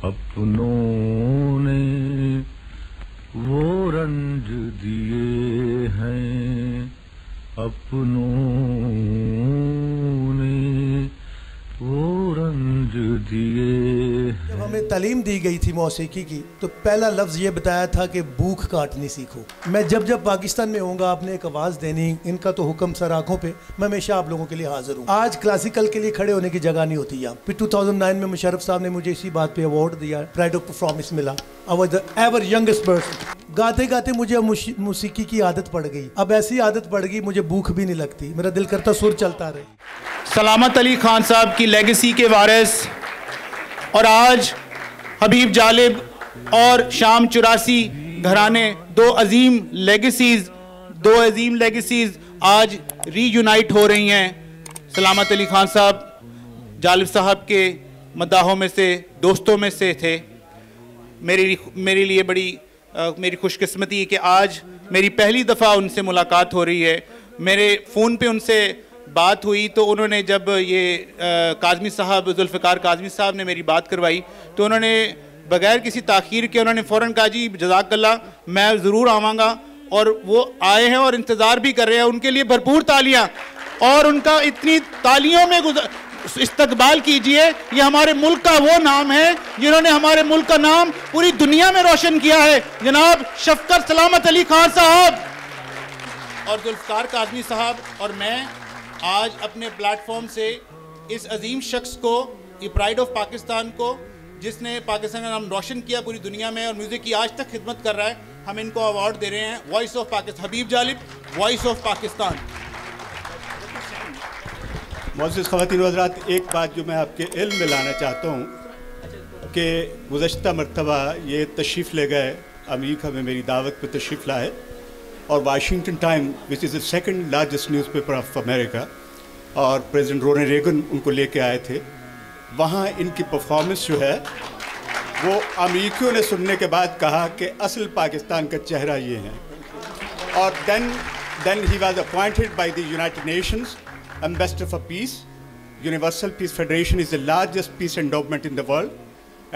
अपनों ने वो रंज दिए हैं, अपनों ने वो रंज दिए। जब हमें तालीम दी गई थी मौसीकी की तो पहला लफ्ज़ ये बताया था कि भूख काटनी सीखो। मैं जब पाकिस्तान में होऊंगा आपने एक आवाज़ देनी, इनका तो हुक्म सर आंखों पे, मैं हमेशा आप लोगों के लिए हाजिर हूँ। आज क्लासिकल के लिए खड़े होने की जगह नहीं होती यहाँ। फिर 2009 में मुशर्रफ साहब ने मुझे इसी बात पे अवार्ड दिया, प्राइड ऑफ परफॉर्मेंस मिला। I was the ever youngest person. गाते गाते मुझे मौसीकी की आदत पड़ गई। अब ऐसी आदत पड़ गई मुझे भूख भी नहीं लगती, मेरा दिल करता सुर चलता रहे। सलामत अली खान साहब की लेगेसी के वारिस और आज हबीब जालिब और शाम 84 घराने दो अजीम लेगेसीज आज रीयूनाइट हो रही हैं। सलामत अली खान साहब जालिब साहब के मद्दाहों में से, दोस्तों में से थे। मेरे लिए मेरी खुशकिस्मती है कि आज मेरी पहली दफ़ा उनसे मुलाकात हो रही है। मेरे फ़ोन पे उनसे बात हुई तो उन्होंने जब ये काज़मी साहब, जुल्फ़िकार काज़मी साहब ने मेरी बात करवाई तो उन्होंने बगैर किसी ताख़ीर के उन्होंने फ़ौरन कहा जी जज़ाकल्लाह, मैं ज़रूर आवाँगा। और वो आए हैं और इंतज़ार भी कर रहे हैं। उनके लिए भरपूर तालियाँ और उनका इतनी तालियों में इस्तकबाल कीजिए। ये हमारे मुल्क का वो नाम है जिन्होंने हमारे मुल्क का नाम पूरी दुनिया में रोशन किया है, जनाब शफ़क़त सलामत अली खान साहब और जुल्फ़िकार काज़मी साहब। और मैं आज अपने प्लेटफॉर्म से इस अजीम शख्स को, ये प्राइड ऑफ पाकिस्तान को, जिसने पाकिस्तान का नाम रोशन किया पूरी दुनिया में और म्यूज़िक की आज तक खिदमत कर रहा है, हम इनको अवार्ड दे रहे हैं। Voice of Pakistan, Habib Jalib, voice of Pakistan. मोअज़्ज़िज़ ख़वातीन व हज़रात, एक बात जो मैं आपके इल्म में लाना चाहता हूँ कि गुज़श्ता मरतबा ये तशरीफ़ ले गए, अमेरिका में मेरी दावत पर तशरीफ़ लाए और Washington time which is the second largest newspaper of America, और प्रेसिडेंट रोनाल्ड रेगन उनको लेके आए थे। वहाँ इनकी परफॉर्मेंस जो है वो अमेरिकियों ने सुनने के बाद कहा कि असल पाकिस्तान का चेहरा ये है। और then he was appointed by the United Nations ambassador for peace. Universal Peace Federation is the largest peace endowment in the world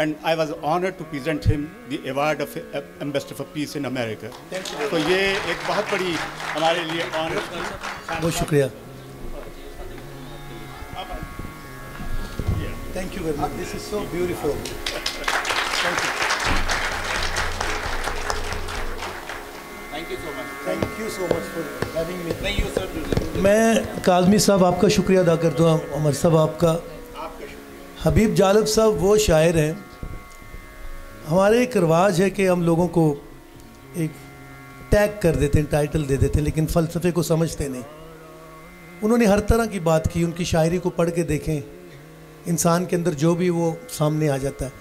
and I was honored to present him the award of Ambassador for Peace in America. तो ये एक बहुत बड़ी हमारे लिए honour थी। बहुत शुक्रिया। Thank you very much. This is so beautiful. Thank you. Thank you so much. Thank you so much for having me. Thank you sir. मैं काज़मी साहब आपका शुक्रिया अदा करता हूँ, अमर साहब आपका। हबीब जालिब साहब वो शायर हैं, हमारे एक रिवाज है कि हम लोगों को एक टैग कर देते हैं, टाइटल दे देते हैं, लेकिन फ़लसफ़े को समझते नहीं। उन्होंने हर तरह की बात की, उनकी शायरी को पढ़ के देखें, इंसान के अंदर जो भी वो सामने आ जाता है।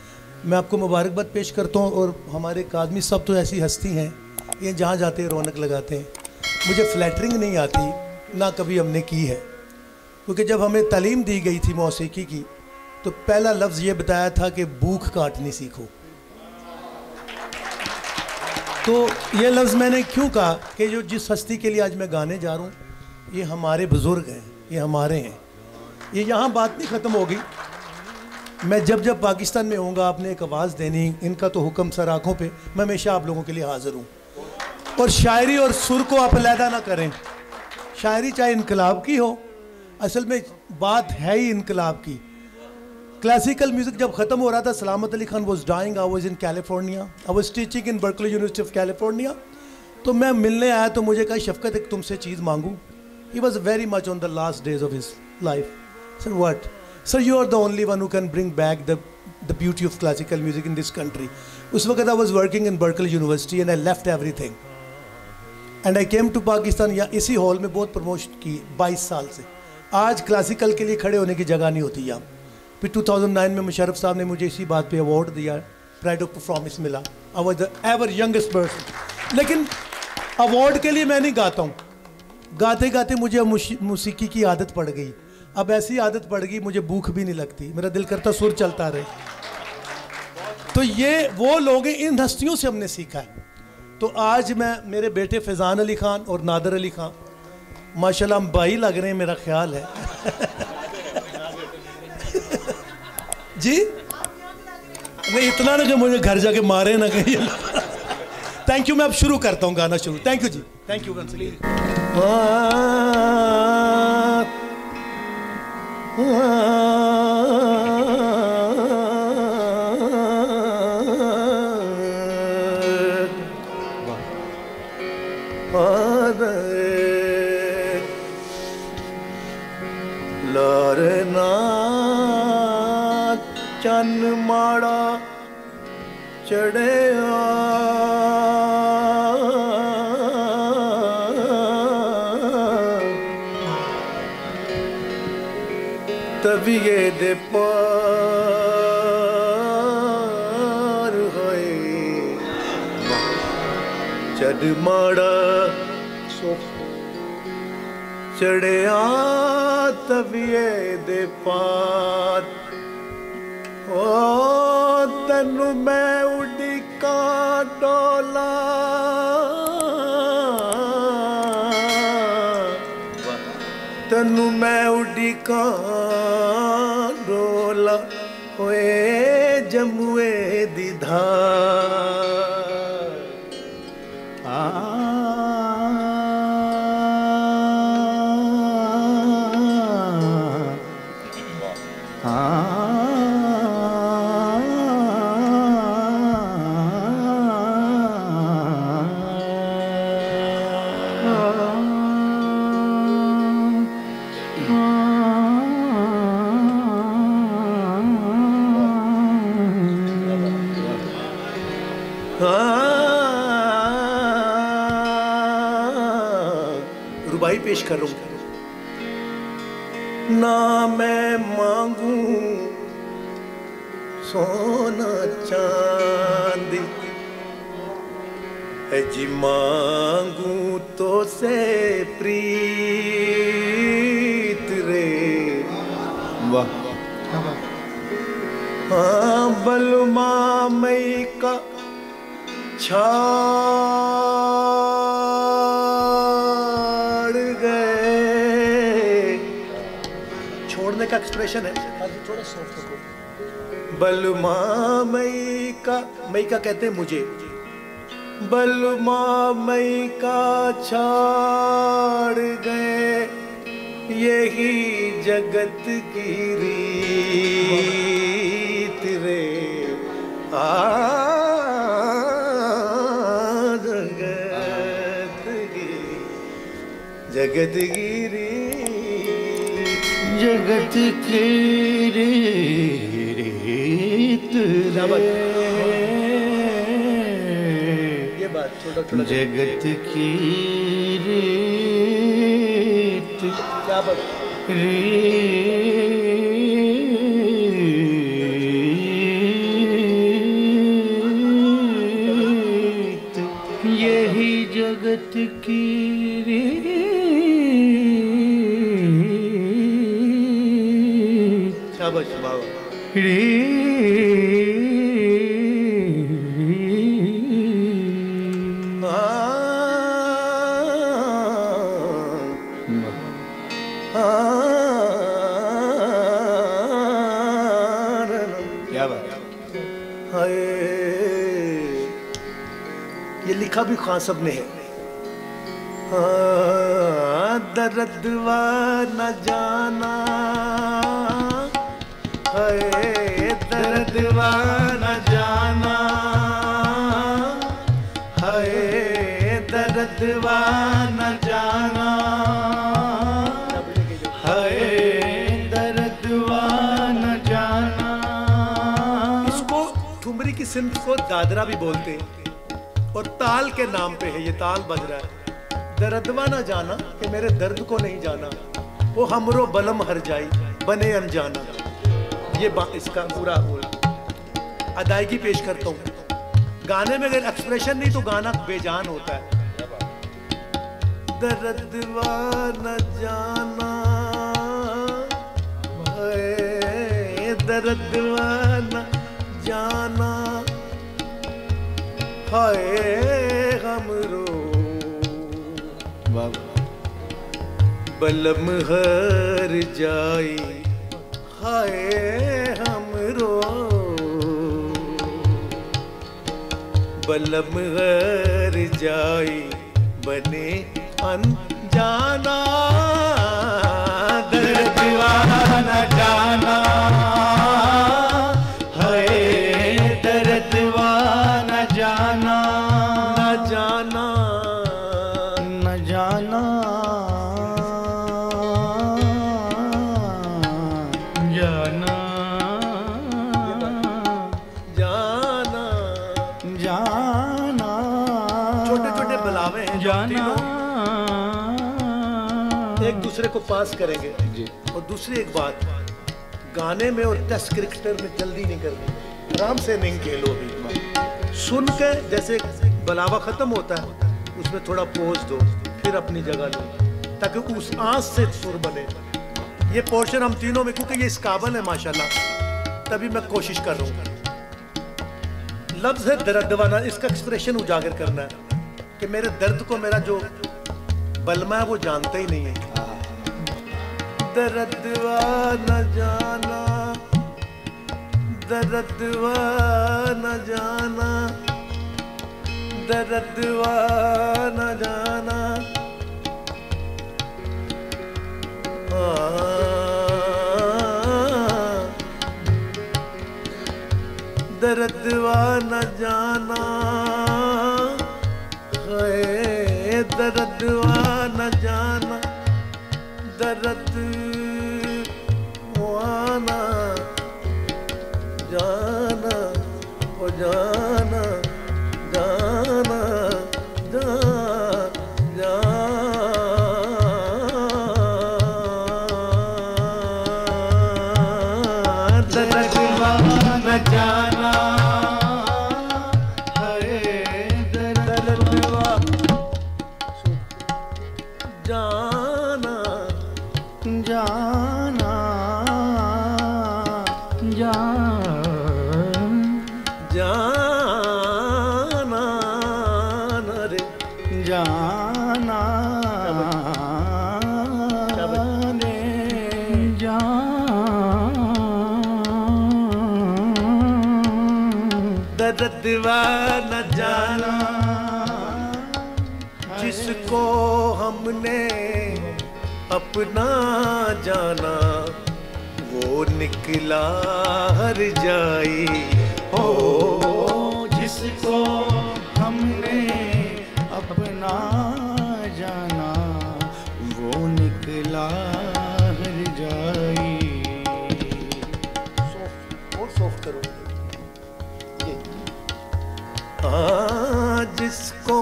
मैं आपको मुबारकबाद पेश करता हूँ। और हमारे काज़मी साहब तो ऐसी हस्ती हैं, ये जहाँ जाते हैं रौनक लगाते हैं। मुझे फ्लैटरिंग नहीं आती, ना कभी हमने की है, क्योंकि जब हमें तालीम दी गई थी मौसीकी की तो पहला लफ्ज़ ये बताया था कि भूख काटनी सीखो। तो ये लफ्ज़ मैंने क्यों कहा कि जो जिस हस्ती के लिए आज मैं गाने जा रहा हूँ ये हमारे बुज़ुर्ग हैं, ये हमारे हैं। ये यहाँ बात नहीं ख़त्म होगी। मैं जब पाकिस्तान में होऊंगा आपने एक आवाज़ देनी, इनका तो हुक्म सर आँखों पे, मैं हमेशा आप लोगों के लिए हाज़िर हूँ। और शायरी और सुर को आप अलहदा ना करें। शायरी चाहे इनकलाब की हो, असल में बात है ही इनकलाब की। क्लासिकल म्यूज़िक जब ख़त्म हो रहा था, Salamat Ali Khan was dying, I was in California, I was teaching in Berkeley University of California. तो मैं मिलने आया तो मुझे कहा शफ़क़त एक तुमसे चीज़ मांगूँ। He was very much on the last days of his life. Sir what? Sir you are the only one who can bring back the beauty of classical music in this country. उस वक्त I was working in Berkeley university and I left everything and I came to Pakistan. या इसी hall में बहुत promotion की 22 साल से। आज क्लासिकल के लिए खड़े होने की जगह नहीं होती यहाँ। फिर 2009 में मुशर्रफ साहब ने मुझे इसी बात पे अवार्ड दिया, प्राइड ऑफ परफॉर्मेंस मिला। I was the ever youngest person. लेकिन अवार्ड के लिए मैं नहीं गाता हूँ। गाते गाते मुझे मौसीकी की आदत पड़ गई। अब ऐसी आदत पड़ गई मुझे भूख भी नहीं लगती, मेरा दिल करता सुर चलता रहे। तो ये वो लोग हैं, इन हस्तियों से हमने सीखा है। तो आज मैं, मेरे बेटे फैज़ान अली खान और नादर अली खान माशाल्लाह हम भाई लग रहे हैं, मेरा ख्याल है। जी नहीं, इतना ना कि मुझे घर जाके मारे ना कहीं। थैंक यू, मैं अब शुरू करता हूँ गाना शुरू। Thank you ji, thank you once again. लारना चन माड़ा चढ़िया तविए दे पार होए चढ़ माड़ा चढ़िया तविए दे पार। ओ तनु मैं उड़िका डोला तनु मैं उड़िका डोला होए जमुए दी धार। रुबाई पेश कर रहा हूं। ना मैं मांगू सोना चांदी है जी, मांगू तो से प्रीत रे। वाह, हाँ बलमा मई का छाड़ गए। छोड़ने का एक्सप्रेशन है, थोड़ा सॉफ्ट रखो। बलमा मई का कहते हैं मुझे, बलमा मई का छाड़ गए यही जगत की रीत रे। जगत गिरी जगत की रीत ये बात छोटा छोटा जगत की रीत क्या बात रीत यही जगत की क्या बात है। ये लिखा भी खान साहब ने है। दर्दवा न जाना है, दर्दवा न जाना है, दर्दवा न जाना है, दर्दवा न जाना। इसको ठुमरी की सिंध को दादरा भी बोलते हैं और ताल के नाम पे है, ये ताल बज रहा है। दर्दवा न जाना कि मेरे दर्द को नहीं जाना, वो हमरो बलम हर जाई बने अनजाना। ये इसका पूरा अदायगी पेश करता हूँ। गाने में अगर एक्सप्रेशन नहीं तो गाना बेजान होता है। दर्दवा न जाना दर्दवा न जाना हाय हमरो बलम हर जाई हाय हमरो बलम घर जाई बने अनजाना, दर्द वाना जाना है, दर्द वाना जाना, न जाना न जाना, जाना जाना जाना। छोटे छोटे बुलावे हैं जाना, एक दूसरे को पास करेंगे जी। और दूसरी एक बात, गाने में और टेस्ट क्रिकेटर में जल्दी नहीं करनी, आराम से नहीं खेलो अभी, सुन के जैसे बुलावा खत्म होता है उसमें थोड़ा पोज दो, फिर अपनी जगह लो, ताकि उस आंच से सुर बने। ये पोर्शन हम तीनों में, क्योंकि ये इस काबल है माशाल्लाह, तभी मैं कोशिश कर रहा हूँ। लफ्ज है दर्दवाना, इसका एक्सप्रेशन उजागर करना है कि मेरे दर्द को मेरा जो बलमा है वो जानता ही नहीं है। दर्दवाना जाना, दर्दवाना जाना, दर्दवाना जाना, दर्दवाना जाना है, दर्दवाना जाना, दर्द वाना जाना, ओ जाना जाना जाना, दर्द वाना जाना है, दर्द वाना जाना जाना जाना रे जाना रे दर्द वाना जाना, जिसको हमने अपना जाना वो निकला हर जाई, हो जिसको हमने अपना जाना वो निकला हर जाई। और सॉफ्ट करो ये। जिसको,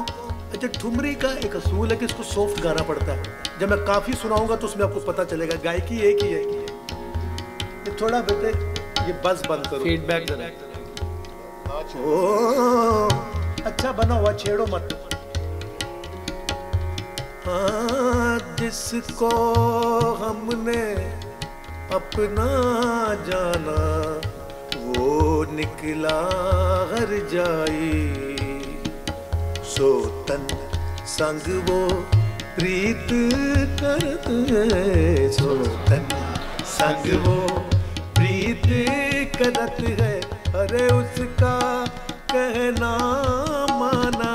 अच्छा ठुमरी का एक असूल है कि इसको सॉफ्ट गाना पड़ता है। जब मैं काफी सुनाऊंगा तो उसमें आपको पता चलेगा गायकी एक ही है। ये थोड़ा बेटे ये बस बंद करो, फीडबैक जरा। ओ अच्छा बना हुआ, छेड़ो मत। जिसको हमने अपना जाना वो निकला हर जाई, सो तन संग वो प्रीत करत है, सो तन संग वो प्रीत करत है, अरे उसका कहना माना,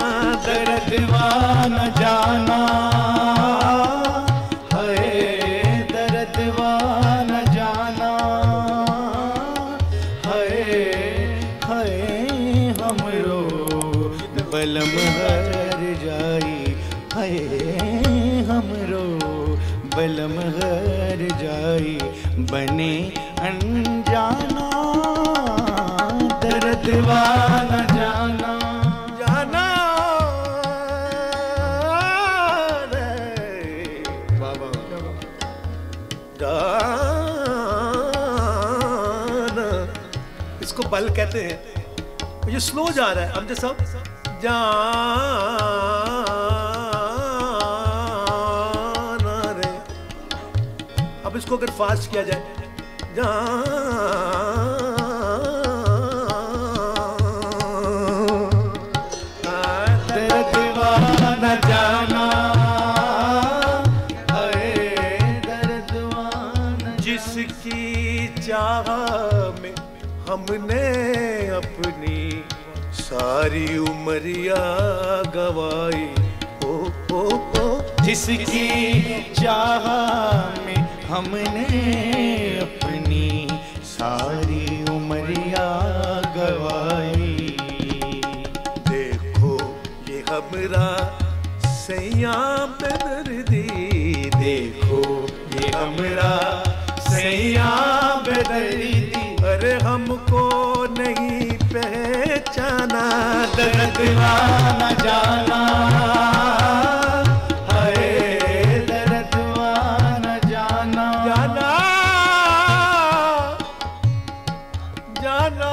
दर्द वाना जाना है, दर्द वाना जाना है, हमरो बलम हर जाई है, हमरो बलम हर जाई बने अनजाना, दर्द वाना जाना जाना रे बाबा जाना। इसको बल कहते हैं, ये स्लो जा रहा है, हम जो सब जाना रे। अब इसको अगर फास्ट किया जाए, दर्द वाना जाना है, दर्द वाना, जिसकी चाह में हमने अपनी सारी उमरिया गवाई ओ ओ ओ जिसकी चाह में हमने अपनी सारी उमरिया गवाई। देखो ये हमरा सैया बेदर्दी, देखो ये हमरा सैया बेदर्दी, अरे हमको नहीं पहचाना, दर्द न जाना, हाय दर्द न जाना, जाना जाना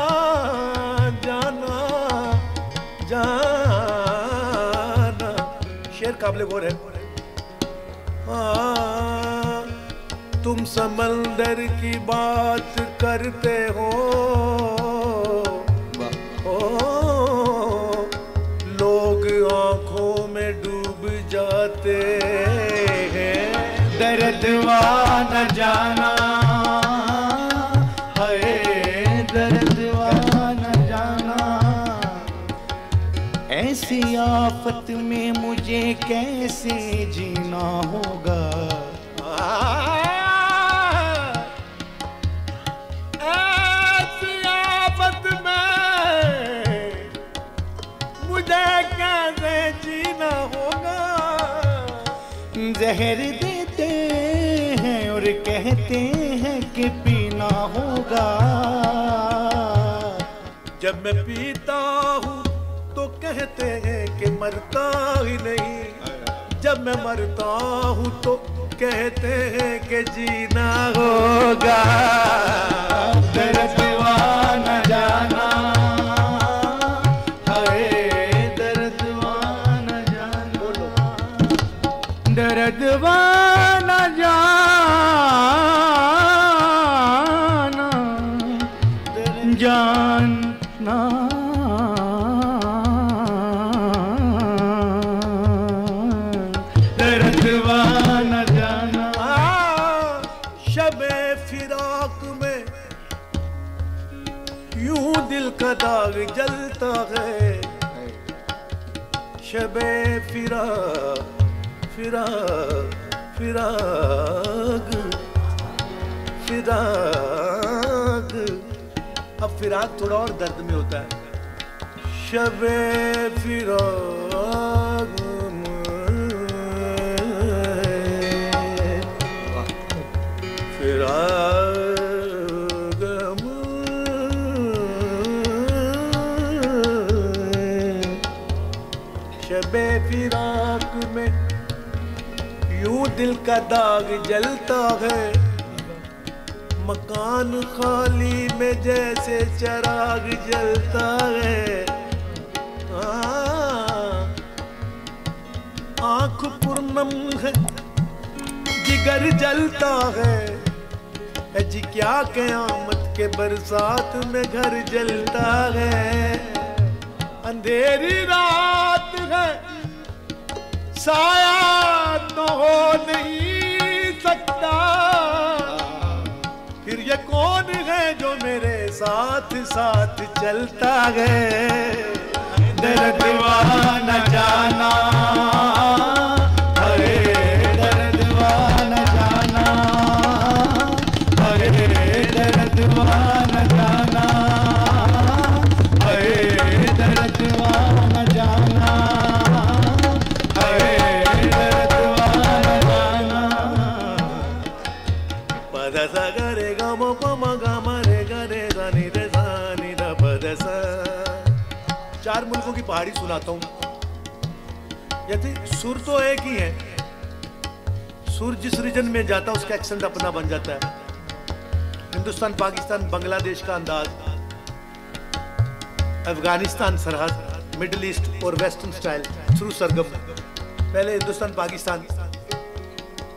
जाना जाना। शेर काबिल गौर है। तुम समंदर की बात करते हो, लोग आंखों में डूब जाते हैं, दर्दवा न जाना, हाय दर्दवा न जाना। ऐसी आफत में मुझे कैसे जीना होगा, ऐसी आफत में मुझे कैसे जीना होगा। जहर देते हैं और कहते हैं कि पीना होगा। जब मैं पीता हूँ तो कहते हैं कि मरता ही नहीं, जब मैं मरता हूँ तो कहते हैं कि जीना होगा। दर्दवा न जाना, हाय दर्दवा न जाना, दर्दवा न जाना, जानना दर्दवा न जाना। शबे फिराक में यूं दिल का दाग जलता है, शबे फिराक फिराक फिराक फिराक। अब फिराक थोड़ा और दर्द में होता है। शबे फिराक शबे फिराक में यूं दिल का दाग जलता है, मकान खाली में जैसे चराग जलता है। आंख पुरनम है जिगर जलता है, जी क्या क़यामत के बरसात में घर जलता है। अंधेरी रात है साया तो हो नहीं सकता, फिर ये कौन है जो मेरे साथ साथ चलता है। दर्दवा न जाना, अरे दर्दवा न जाना, अरे दर्दवा न जाना, अरे दर्दवा न जाना, अरे दर्दवा न जाना। पद सा ग रे ग म प म ग म रे ग रे सा नि रे सा नि ध पद सा। चार मुल्कों की पहाड़ी सुनाता हूँ। यदि सुर तो एक ही है, सुर जिस रीजन में जाता है उसका एक्सेंट अपना बन जाता है। हिंदुस्तान, पाकिस्तान, बांग्लादेश का अंदाज, अफगानिस्तान सरहद, मिडिल ईस्ट और वेस्टर्न स्टाइल थ्रू सरगम। पहले हिंदुस्तान पाकिस्तान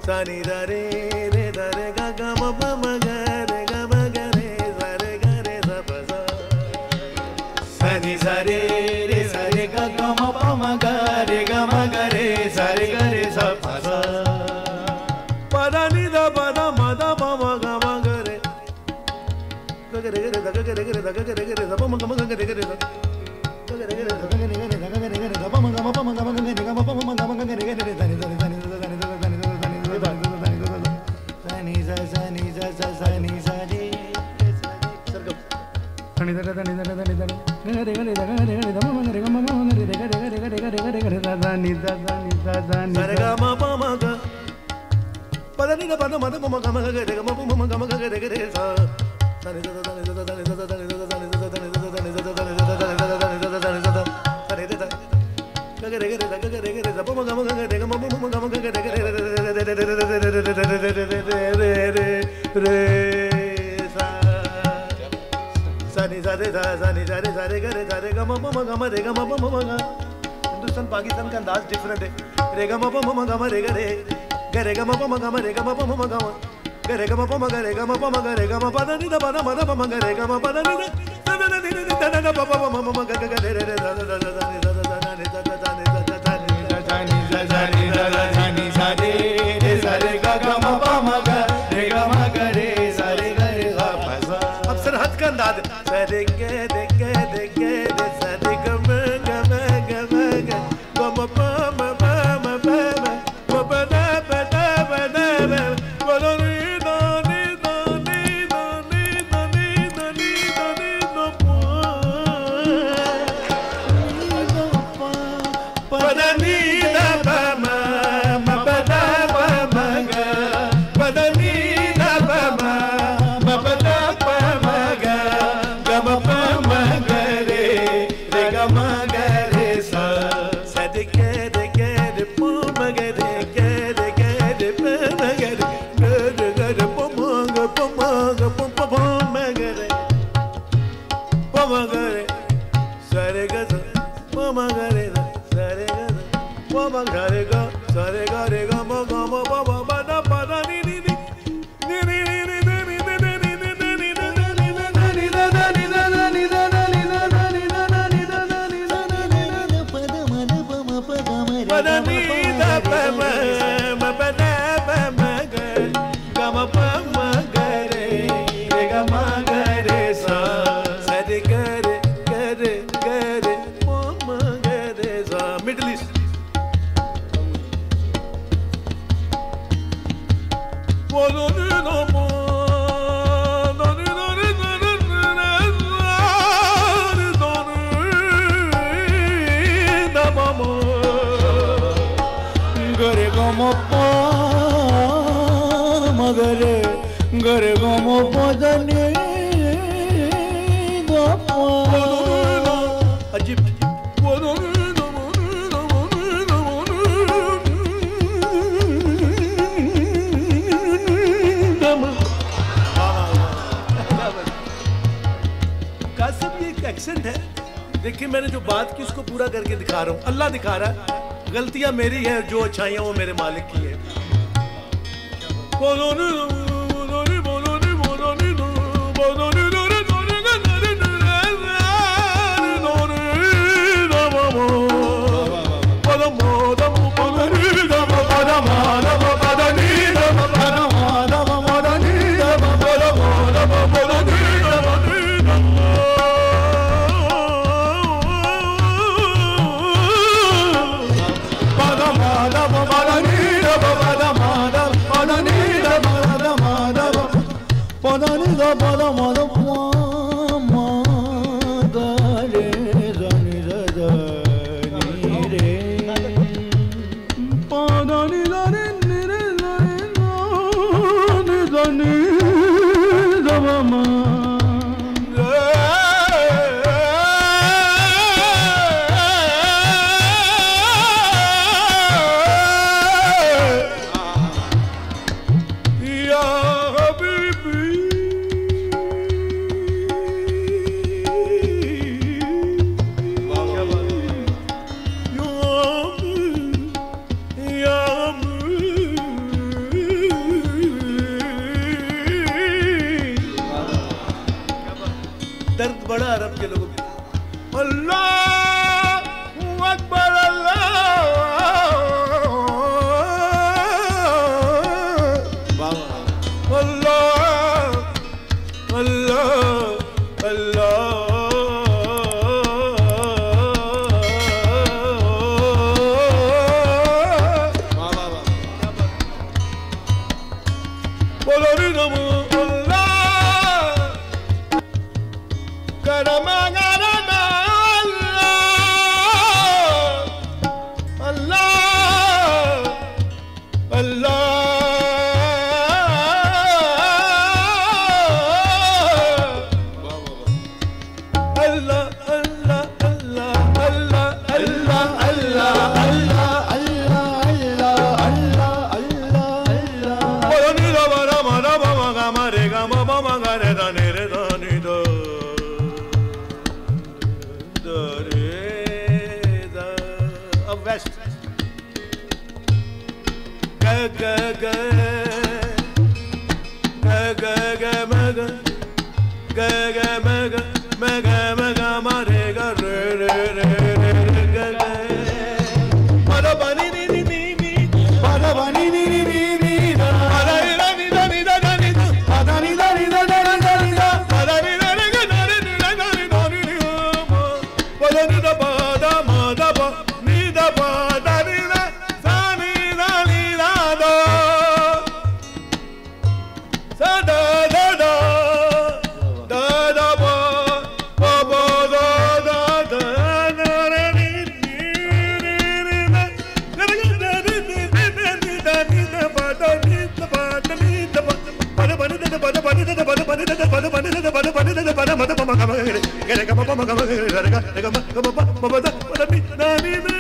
सा नि ध रे रे ध रे ग ग म प म ग रे ग म ग रे सा रे ग रे सा प सा। सनि सा रे रे सा रे ग ग म प म ग रे ग म ग रे सा रे ग रे सा प सा। प ध नि ध प ध म ध प म ग म ग रे ग ग रे ग रे ध ग ग रे ग रे ध ग ग रे ग रे ध प म ग म ग ग रे ग रे ध ग ग हिंदुस्तान पाकिस्तान का अंदाज डिफरेंट है। रे गा मा पा मा गा मा रे गा रे गा रे गा मा पा मा गा मा रे गा मा पा मा गा मा गा रे गा मा पा मा गा रे गा मा पा मा गा रे गा मा पा दा नी दा पा दा मा दा पा मा गा रे गा मा पा दा नी दा दा दा नी नी दा दा पा पा मा मा गा गा गा रे रे दा दा दा दा नी दा दा दा नी दा दा दा नी दा दा दा नी दा दा नी दा दा नी दा दा दा नी सा रे रे सा रे गा गा मा पा मा गा रे गा मा गा रे सा रे गा रे गा पा सा। अब सरहद का अंदाज सा रे गे रे गे रे गे रे सा रे गा मा गा मा गा मा गा गा मा पा मा पा मा पा मा मा पा दा पा दा पा दा पा मा दा नी दा नी दा नी दा नी दा नी दा नी दा नी दा पा पा दा नी दा पा मा मा पा दा पा मा गा पा दा नी दा पा मा मा पा दा पा मा गा गा मा पा मा गा रे रे गा मा गा रे सा सा रे गे रे गे रे पा मा गा रे गे रे गे रे पा मा गा रे गे रे गे रे पा मा गा पा मा गा पा पा पा मा गा रे पा मा गा रे सा रे गा सा पा मा गा रे सा रे गा सा पा मा गा रे गा सा रे गा मा गा मा पा मा पा दा पा दा नी नी नी नी नी नी नी नी नी नी नी नी नी दा दा नी दा दा नी दा दा नी दा दा नी दा दा नी दा दा नी दा दा नी दा दा नी दा दा नी दा दा पा दा मा दा पा मा पा गा मा रे पा दा नी दा पा मा मा पा दा पा मा गा गा मा पा मा गा रे रे गा मा गा रे सा सा रे गा रे गा रे गा रे पा मा गा रे सा। मिडिल ईस्ट गरे गमो पा मगरे गरे गमो पदने गपा अजीब कासिम ये एक एक्सेंट है। देखिए मैंने जो बात की उसको पूरा करके दिखा रहा हूँ। अल्लाह दिखा रहा है, गलतियां मेरी है, जो अच्छाइयां वो मेरे मालिक की है। दर्द बड़ा अरब के लोगों में। अल्लाह अकबर अल्लाह अल्लाह अल्लाह बोलो रे नमो अल्लाह Get